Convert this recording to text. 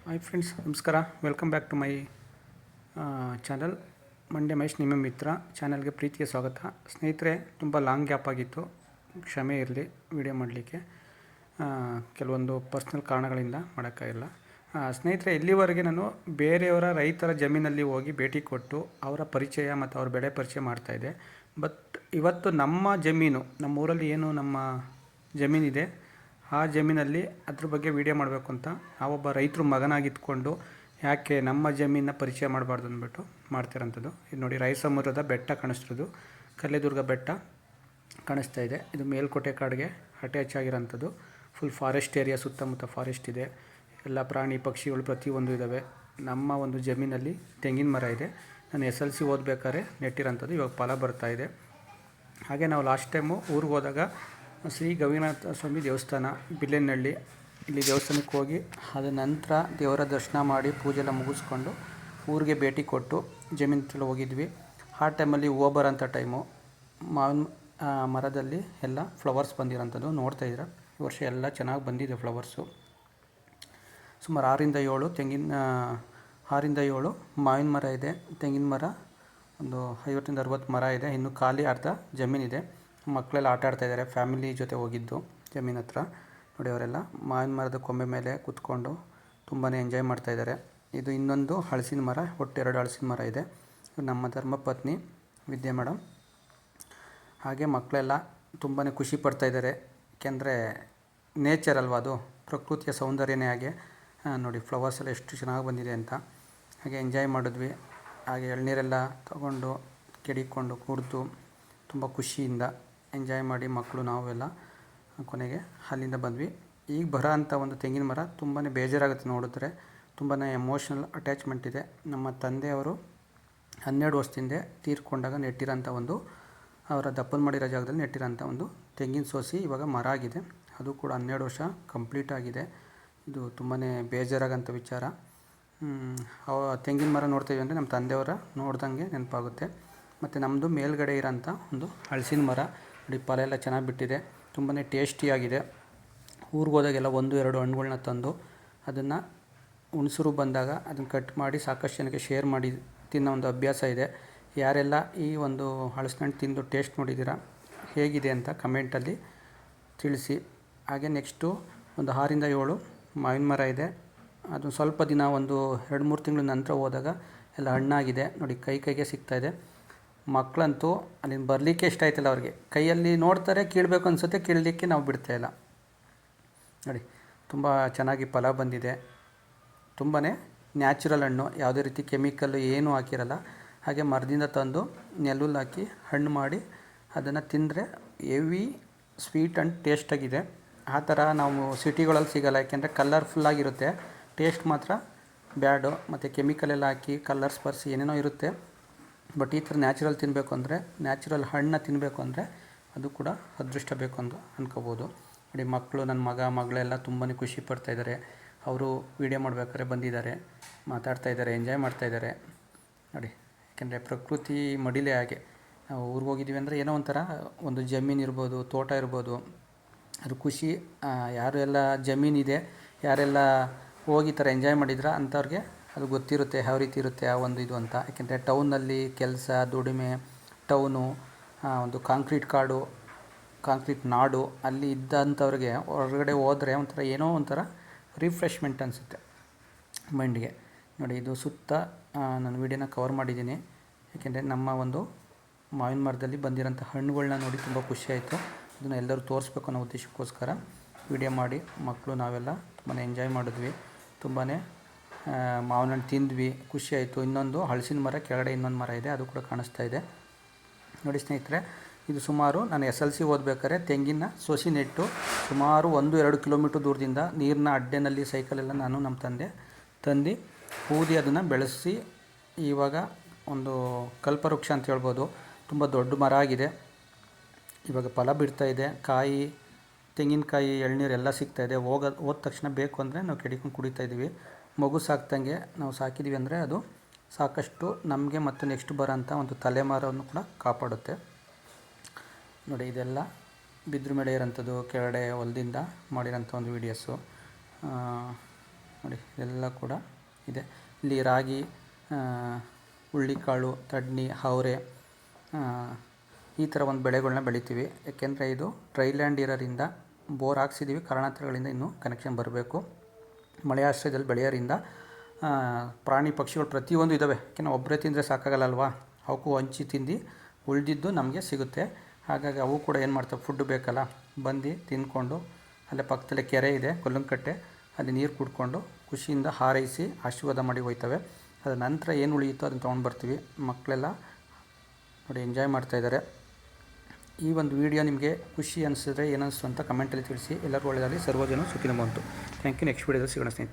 Hi friends, ನಮಸ್ಕಾರ. Welcome back to my channel Mandya Mahesh, ನಿಮ್ಮ ಮಿತ್ರ. ಚಾನಲ್ಗೆ ಪ್ರೀತಿಯ ಸ್ವಾಗತ. ಸ್ನೇಹಿತರೆ, ತುಂಬ ಲಾಂಗ್ ಗ್ಯಾಪ್ ಆಗಿತ್ತು, ಕ್ಷಮೆ ಇರಲಿ ವಿಡಿಯೋ ಮಾಡಲಿಕ್ಕೆ. ಕೆಲವೊಂದು ಪರ್ಸ್ನಲ್ ಕಾರಣಗಳಿಂದ ಮಾಡೋಕ್ಕಾಗಿಲ್ಲ. ಸ್ನೇಹಿತರೆ, ಇಲ್ಲಿವರೆಗೆ ನಾನು ಬೇರೆಯವರ ರೈತರ ಜಮೀನಲ್ಲಿ ಹೋಗಿ ಭೇಟಿ ಕೊಟ್ಟು ಅವರ ಪರಿಚಯ ಮತ್ತು ಅವ್ರ ಬೆಳೆ ಪರಿಚಯ ಮಾಡ್ತಾಯಿದ್ದೆ. ಬಟ್ ಇವತ್ತು ನಮ್ಮ ಜಮೀನು, ನಮ್ಮ ಊರಲ್ಲಿ ಏನು ನಮ್ಮ ಜಮೀನಿದೆ, ಆ ಜಮೀನಲ್ಲಿ ಅದ್ರ ಬಗ್ಗೆ ವೀಡಿಯೋ ಮಾಡಬೇಕು ಅಂತ ನಾವೊಬ್ಬ ರೈತರ ಮಗನಾಗಿದ್ಕೊಂಡು ಯಾಕೆ ನಮ್ಮ ಜಮೀನನ್ನ ಪರಿಚಯ ಮಾಡಬಾರ್ದು ಅಂದ್ಬಿಟ್ಟು ಮಾಡ್ತಿರೋಂಥದ್ದು. ಇದು ನೋಡಿ, ರಾಯಸಮುದ್ರದ ಬೆಟ್ಟ ಕಾಣಿಸ್ತಿರೋದು, ಕಲ್ಲೇದುರ್ಗ ಬೆಟ್ಟ ಕಾಣಿಸ್ತಾ ಇದೆ. ಇದು ಮೇಲ್ಕೋಟೆ ಕಾಡಿಗೆ ಅಟ್ಯಾಚ್ ಆಗಿರೋಂಥದ್ದು. ಫುಲ್ ಫಾರೆಸ್ಟ್ ಏರಿಯಾ, ಸುತ್ತಮುತ್ತ ಫಾರೆಸ್ಟ್ ಇದೆ, ಎಲ್ಲ ಪ್ರಾಣಿ ಪಕ್ಷಿಗಳು ಪ್ರತಿಯೊಂದು ಇದ್ದಾವೆ. ನಮ್ಮ ಒಂದು ಜಮೀನಲ್ಲಿ ತೆಂಗಿನ ಮರ ಇದೆ. ನಾನು SLC ಓದಬೇಕಾದ್ರೆ ನೆಟ್ಟಿರೋಂಥದ್ದು, ಇವಾಗ ಫಲ ಬರ್ತಾಯಿದೆ. ಹಾಗೆ ನಾವು ಲಾಸ್ಟ್ ಟೈಮು ಊರಿಗೆ ಹೋದಾಗ ಶ್ರೀ ಗವಿನಾಥ ಸ್ವಾಮಿ ದೇವಸ್ಥಾನ ಬಿಲ್ಲೆನಹಳ್ಳಿ, ಇಲ್ಲಿ ದೇವಸ್ಥಾನಕ್ಕೆ ಹೋಗಿ ಅದ ನಂತರ ದೇವರ ದರ್ಶನ ಮಾಡಿ ಪೂಜೆ ಎಲ್ಲ ಮುಗಿಸ್ಕೊಂಡು ಊರಿಗೆ ಭೇಟಿ ಕೊಟ್ಟು ಜಮೀನು ಹತ್ರ ಹೋಗಿದ್ವಿ. ಆ ಟೈಮಲ್ಲಿ ಹೂವು ಬರೋಂಥ ಟೈಮು. ಮಾವಿನ ಮರದಲ್ಲಿ ಎಲ್ಲ ಫ್ಲವರ್ಸ್ ಬಂದಿರೋಂಥದ್ದು ನೋಡ್ತಾಯಿದ್ದೀರ. ಈ ವರ್ಷ ಎಲ್ಲ ಚೆನ್ನಾಗಿ ಬಂದಿದೆ ಫ್ಲವರ್ಸು. ಸುಮಾರು 6 ರಿಂದ 7 ಮಾವಿನ ಮರ ಇದೆ. ತೆಂಗಿನ ಮರ ಒಂದು 50 ರಿಂದ 60 ಮರ ಇದೆ. ಇನ್ನು ಖಾಲಿ ಅರ್ಧ ಜಮೀನಿದೆ. ಮಕ್ಕಳೆಲ್ಲ ಆಟ ಆಡ್ತಾಯಿದ್ದಾರೆ. ಫ್ಯಾಮಿಲಿ ಜೊತೆ ಹೋಗಿದ್ದು ಜಮೀನು ಹತ್ರ. ನೋಡಿ, ಅವರೆಲ್ಲ ಮಾವಿನ ಮರದ ಕೊಂಬೆ ಮೇಲೆ ಕೂತ್ಕೊಂಡು ತುಂಬಾ ಎಂಜಾಯ್ ಮಾಡ್ತಾಯಿದ್ದಾರೆ. ಇದು ಇನ್ನೊಂದು ಹಲಸಿನ ಮರ, ಒಟ್ಟು 2 ಹಲಸಿನ ಮರ ಇದೆ. ನಮ್ಮ ಧರ್ಮಪತ್ನಿ ವಿದ್ಯೆ ಮೇಡಮ್. ಹಾಗೆ ಮಕ್ಕಳೆಲ್ಲ ತುಂಬಾ ಖುಷಿ ಪಡ್ತಾಯಿದ್ದಾರೆ. ಏಕೆಂದರೆ ನೇಚರ್ ಅಲ್ವಾ, ಅದು ಪ್ರಕೃತಿಯ ಸೌಂದರ್ಯನೇ. ಹಾಗೆ ನೋಡಿ, ಫ್ಲವರ್ಸ್ ಎಲ್ಲ ಎಷ್ಟು ಚೆನ್ನಾಗಿ ಬಂದಿದೆ ಅಂತ. ಹಾಗೆ ಎಂಜಾಯ್ ಮಾಡಿದ್ವಿ. ಹಾಗೆ ಎಳ್ನೀರೆಲ್ಲ ತಗೊಂಡು ಕೆಡಿಕೊಂಡು ಕುಡಿದು ತುಂಬ ಖುಷಿಯಿಂದ ಎಂಜಾಯ್ ಮಾಡಿ ಮಕ್ಕಳು ನಾವೆಲ್ಲ ಕೊನೆಗೆ ಅಲ್ಲಿಂದ ಬಂದ್ವಿ. ಈಗ ಬರೋ ಅಂಥ ಒಂದು ತೆಂಗಿನ ಮರ ತುಂಬಾ ಬೇಜಾರಾಗುತ್ತೆ ನೋಡಿದ್ರೆ. ತುಂಬಾ ಎಮೋಷ್ನಲ್ ಅಟ್ಯಾಚ್ಮೆಂಟ್ ಇದೆ. ನಮ್ಮ ತಂದೆಯವರು 12 ವರ್ಷದಿಂದ ತೀರ್ಕೊಂಡಾಗ ನೆಟ್ಟಿರೋಂಥ ಒಂದು, ಅವರ ದಪ್ಪನ ಮಾಡಿರೋ ಜಾಗದಲ್ಲಿ ನೆಟ್ಟಿರೋಂಥ ಒಂದು ತೆಂಗಿನ ಸೋಸಿ ಇವಾಗ ಮರ ಆಗಿದೆ. ಅದು ಕೂಡ 12 ವರ್ಷ ಕಂಪ್ಲೀಟ್ ಆಗಿದೆ. ಇದು ತುಂಬಾ ಬೇಜಾರಾಗೋಂಥ ವಿಚಾರ. ತೆಂಗಿನ ಮರ ನೋಡ್ತೀವಿ ಅಂದರೆ ನಮ್ಮ ತಂದೆಯವರ ನೋಡ್ದಂಗೆ ನೆನಪಾಗುತ್ತೆ. ಮತ್ತು ನಮ್ಮದು ಮೇಲ್ಗಡೆ ಇರೋಂಥ ಒಂದು ಹಲಸಿನ ಮರ ನೋಡಿ, ಫಲ ಎಲ್ಲ ಚೆನ್ನಾಗಿ ಬಿಟ್ಟಿದೆ, ತುಂಬಾ ಟೇಸ್ಟಿಯಾಗಿದೆ. ಊರಿಗೆ ಹೋದಾಗೆಲ್ಲ 1-2 ಹಣ್ಣುಗಳ್ನ ತಂದು ಅದನ್ನು ಹುಣಸರು ಬಂದಾಗ ಅದನ್ನು ಕಟ್ ಮಾಡಿ ಸಾಕಷ್ಟು ಜನಕ್ಕೆ ಶೇರ್ ಮಾಡಿ ತಿನ್ನೋ ಒಂದು ಅಭ್ಯಾಸ ಇದೆ. ಯಾರೆಲ್ಲ ಈ ಒಂದು ಹಲಸಿನ ಹಣ್ಣು ತಿಂದು ಟೇಸ್ಟ್ ನೋಡಿದ್ದೀರಾ, ಹೇಗಿದೆ ಅಂತ ಕಮೆಂಟಲ್ಲಿ ತಿಳಿಸಿ. ಹಾಗೆ ನೆಕ್ಸ್ಟು ಒಂದು 6 ರಿಂದ 7 ಮಾವಿನ ಮರ ಇದೆ. ಅದು ಸ್ವಲ್ಪ ದಿನ ಒಂದು 2-3 ತಿಂಗಳ ನಂತರ ಹೋದಾಗ ಎಲ್ಲ ಹಣ್ಣಾಗಿದೆ ನೋಡಿ, ಕೈಗೆ ಸಿಗ್ತಾಯಿದೆ. ಮಕ್ಕಳಂತೂ ಅಲ್ಲಿಂದ ಬರಲಿಕ್ಕೆ ಇಷ್ಟ ಆಯ್ತಲ್ಲ ಅವ್ರಿಗೆ. ಕೈಯಲ್ಲಿ ನೋಡ್ತಾರೆ, ಕೀಳಬೇಕು ಅನಿಸುತ್ತೆ, ಕೀಳಲಿಕ್ಕೆ ನಾವು ಬಿಡ್ತಾಯಿಲ್ಲ. ನೋಡಿ, ತುಂಬ ಚೆನ್ನಾಗಿ ಫಲ ಬಂದಿದೆ. ತುಂಬಾ ನ್ಯಾಚುರಲ್ ಹಣ್ಣು, ಯಾವುದೇ ರೀತಿ ಕೆಮಿಕಲ್ಲು ಏನೂ ಹಾಕಿರಲ್ಲ. ಹಾಗೆ ಮರದಿಂದ ತಂದು ನೆಲ್ಲುಲ್ಲಿ ಹಾಕಿ ಹಣ್ಣು ಮಾಡಿ ಅದನ್ನು ತಿಂದರೆ ಹೆವಿ ಸ್ವೀಟ್ ಆ್ಯಂಡ್ ಟೇಸ್ಟಾಗಿದೆ. ಆ ಥರ ನಾವು ಸಿಟಿಗಳಲ್ಲಿ ಸಿಗೋಲ್ಲ, ಯಾಕೆಂದರೆ ಕಲರ್ಫುಲ್ಲಾಗಿರುತ್ತೆ, ಟೇಸ್ಟ್ ಮಾತ್ರ ಬ್ಯಾಡು. ಮತ್ತು ಕೆಮಿಕಲ್ ಎಲ್ಲ ಹಾಕಿ ಕಲರ್ಸ್ ಬರ್ಸಿ ಏನೇನೋ ಇರುತ್ತೆ. ಬಟ್ ಈ ಥರ ನ್ಯಾಚುರಲ್ ತಿನ್ನಬೇಕು ಅಂದರೆ, ನ್ಯಾಚುರಲ್ ಹಣ್ಣನ್ನ ತಿನ್ನಬೇಕು ಅಂದರೆ ಅದು ಕೂಡ ಅದೃಷ್ಟ ಬೇಕು ಅಂತ ಅನ್ಕೋಬೋದು. ನೋಡಿ, ಮಕ್ಕಳು, ನನ್ನ ಮಗಳೆಲ್ಲ ತುಂಬಾ ಖುಷಿ ಪಡ್ತಾಯಿದ್ದಾರೆ. ಅವರು ವೀಡಿಯೋ ಮಾಡಬೇಕಾದ್ರೆ ಬಂದಿದ್ದಾರೆ, ಮಾತಾಡ್ತಾಯಿದ್ದಾರೆ, ಎಂಜಾಯ್ ಮಾಡ್ತಾಯಿದ್ದಾರೆ. ನೋಡಿ, ಯಾಕೆಂದರೆ ಪ್ರಕೃತಿ ಮಡಿಲೇ ಹಾಗೆ. ನಾವು ಊರಿಗೆ ಹೋಗಿದ್ದೀವಿ ಅಂದರೆ ಏನೋ ಒಂಥರ ಒಂದು ಜಮೀನು ಇರ್ಬೋದು, ತೋಟ ಇರ್ಬೋದು, ಅದು ಖುಷಿ. ಯಾರೆಲ್ಲ ಜಮೀನಿದೆ, ಯಾರೆಲ್ಲ ಹೋಗಿ ಥರ ಎಂಜಾಯ್ ಮಾಡಿದ್ರೆ ಅಂಥವ್ರಿಗೆ ಅದು ಗೊತ್ತಿರುತ್ತೆ ಯಾವ ರೀತಿ ಇರುತ್ತೆ ಆ ಒಂದು ಇದು ಅಂತ. ಯಾಕೆಂದರೆ ಟೌನಲ್ಲಿ ಕೆಲಸ, ದುಡಿಮೆ, ಟೌನು, ಒಂದು ಕಾಂಕ್ರೀಟ್ ಕಾಡು, ಕಾಂಕ್ರೀಟ್ ನಾಡು, ಅಲ್ಲಿ ಇದ್ದಂಥವ್ರಿಗೆ ಹೊರಗಡೆ ಹೋದರೆ ಒಂಥರ ಏನೋ ಒಂಥರ ರಿಫ್ರೆಶ್ಮೆಂಟ್ ಅನಿಸುತ್ತೆ ಮೈಂಡ್ಗೆ. ನೋಡಿ, ಇದು ಸುತ್ತ ನಾನು ವೀಡಿಯೋನ ಕವರ್ ಮಾಡಿದ್ದೀನಿ. ಯಾಕೆಂದರೆ ನಮ್ಮ ಒಂದು ಮಾವಿನ ಮರದಲ್ಲಿ ಬಂದಿರೋಂಥ ಹಣ್ಣುಗಳನ್ನ ನೋಡಿ ತುಂಬ ಖುಷಿಯಾಯಿತು. ಅದನ್ನು ಎಲ್ಲರೂ ತೋರಿಸ್ಬೇಕು ಅನ್ನೋ ಉದ್ದೇಶಕ್ಕೋಸ್ಕರ ವೀಡಿಯೋ ಮಾಡಿ ಮಕ್ಕಳು ನಾವೆಲ್ಲ ತುಂಬಾ ಎಂಜಾಯ್ ಮಾಡಿದ್ವಿ. ತುಂಬಾ ಮಾವಿನ ಹಣ್ಣು ತಿಂದ್ವಿ, ಖುಷಿಯಾಯಿತು. ಇನ್ನೊಂದು ಹಲಸಿನ ಮರ ಕೆಳಗಡೆ ಇನ್ನೊಂದು ಮರ ಇದೆ, ಅದು ಕೂಡ ಕಾಣಿಸ್ತಾ ಇದೆ. ನೋಡಿ ಸ್ನೇಹಿತರೆ, ಇದು ಸುಮಾರು ನಾನು SLC ಓದಬೇಕಾದ್ರೆ ತೆಂಗಿನ ಸೊಸಿ ನೆಟ್ಟು ಸುಮಾರು 1-2 ಕಿಲೋಮೀಟ್ರ್ ದೂರದಿಂದ ನೀರಿನ ಅಡ್ಡೆನಲ್ಲಿ ಸೈಕಲೆಲ್ಲ ನಾನು ನಮ್ಮ ತಂದೆ ತಂದು ಊದಿ ಅದನ್ನು ಬೆಳೆಸಿ ಇವಾಗ ಒಂದು ಕಲ್ಪವೃಕ್ಷ ಅಂತ ಹೇಳ್ಬೋದು. ತುಂಬ ದೊಡ್ಡ ಮರ ಆಗಿದೆ. ಇವಾಗ ಫಲ ಬಿಡ್ತಾಯಿದೆ, ಕಾಯಿ, ತೆಂಗಿನಕಾಯಿ, ಎಳ್ನೀರು ಎಲ್ಲ ಸಿಗ್ತಾಯಿದೆ. ಹೋದ ತಕ್ಷಣ ಬೇಕು ಅಂದರೆ ನಾವು ಕೆಡಿಕೊಂಡು ಕುಡಿತಾಯಿದ್ದೀವಿ. ಮಗು ಸಾಕ್ದಂಗೆ ನಾವು ಸಾಕಿದ್ದೀವಿ ಅಂದರೆ ಅದು ಸಾಕಷ್ಟು ನಮಗೆ ಮತ್ತು ನೆಕ್ಸ್ಟ್ ಬರೋಂಥ ಒಂದು ತಲೆಮಾರವನ್ನು ಕೂಡ ಕಾಪಾಡುತ್ತೆ. ನೋಡಿ, ಇದೆಲ್ಲ ಬಿದ್ರ ಮೇಲೆ ಇರೋಂಥದ್ದು, ಕೆಳಗಡೆ ಹೊಲದಿಂದ ಮಾಡಿರೋಂಥ ಒಂದು ವೀಡಿಯೋಸು. ನೋಡಿ ಎಲ್ಲ ಕೂಡ ಇದೆ. ಇಲ್ಲಿ ರಾಗಿ, ಹುಳ್ಳಿಕಾಳು, ತಡ್ನಿ, ಅವರೆ ಈ ಥರ ಒಂದು ಬೆಳೆಗಳನ್ನ ಬೆಳಿತೀವಿ. ಏಕೆಂದರೆ ಇದು ಡ್ರೈ ಲ್ಯಾಂಡ್ ಇರೋದ್ರಿಂದ ಬೋರ್ ಹಾಕ್ಸಿದ್ದೀವಿ, ಕಾರಣಾಂತರಗಳಿಂದ ಇನ್ನೂ ಕನೆಕ್ಷನ್ ಬರಬೇಕು. ಮಳೆ ಆಶ್ರಯದಲ್ಲಿ ಬೆಳೆಯೋದ್ರಿಂದ ಪ್ರಾಣಿ ಪಕ್ಷಿಗಳು ಪ್ರತಿಯೊಂದು ಇದ್ದಾವೆ. ಯಾಕೆಂದರೆ ಒಬ್ಬರೇ ತಿಂದರೆ ಸಾಕಾಗಲ್ಲಲ್ವಾ, ಅವಕ್ಕೂ ಹಂಚಿ ತಿಂದು ಉಳಿದಿದ್ದು ನಮಗೆ ಸಿಗುತ್ತೆ. ಹಾಗಾಗಿ ಅವು ಕೂಡ ಏನು ಮಾಡ್ತವೆ, ಫುಡ್ ಬೇಕಲ್ಲ, ಬಂದು ತಿಂದ್ಕೊಂಡು ಅಲ್ಲೇ ಪಕ್ಕದಲ್ಲೇ ಕೆರೆ ಇದೆ, ಕೊಲ್ಲಂಕಟ್ಟೆ, ಅಲ್ಲಿ ನೀರು ಕುಡ್ಕೊಂಡು ಖುಷಿಯಿಂದ ಹಾರೈಸಿ ಆಶೀರ್ವಾದ ಮಾಡಿ ಹೋಯ್ತವೆ. ಅದರ ನಂತರ ಏನು ಉಳಿಯುತ್ತೋ ಅದನ್ನು ತೊಗೊಂಡು ಬರ್ತೀವಿ. ಮಕ್ಕಳೆಲ್ಲ ನೋಡಿ ಎಂಜಾಯ್ ಮಾಡ್ತಾಯಿದ್ದಾರೆ. ಈ ಒಂದು ವಿಡಿಯೋ ನಿಮಗೆ ಖುಷಿ ಅನಿಸಿದ್ರೆ ಏನನ್ನಿಸ್ತು ಅಂತ ಕಮೆಂಟಲ್ಲಿ ತಿಳಿಸಿ. ಎಲ್ಲರಿಗೂ ಒಳ್ಳೆಯದಾಗಲಿ. ಸರ್ವಜನ ಸುಖಿನೋ ಭವಂತು. Thank you. ನೆಕ್ಸ್ಟ್ ವಿಡಿಯೋದಲ್ಲಿ ಸಿಗೋಣ ಸ್ನೇಹಿತರೆ.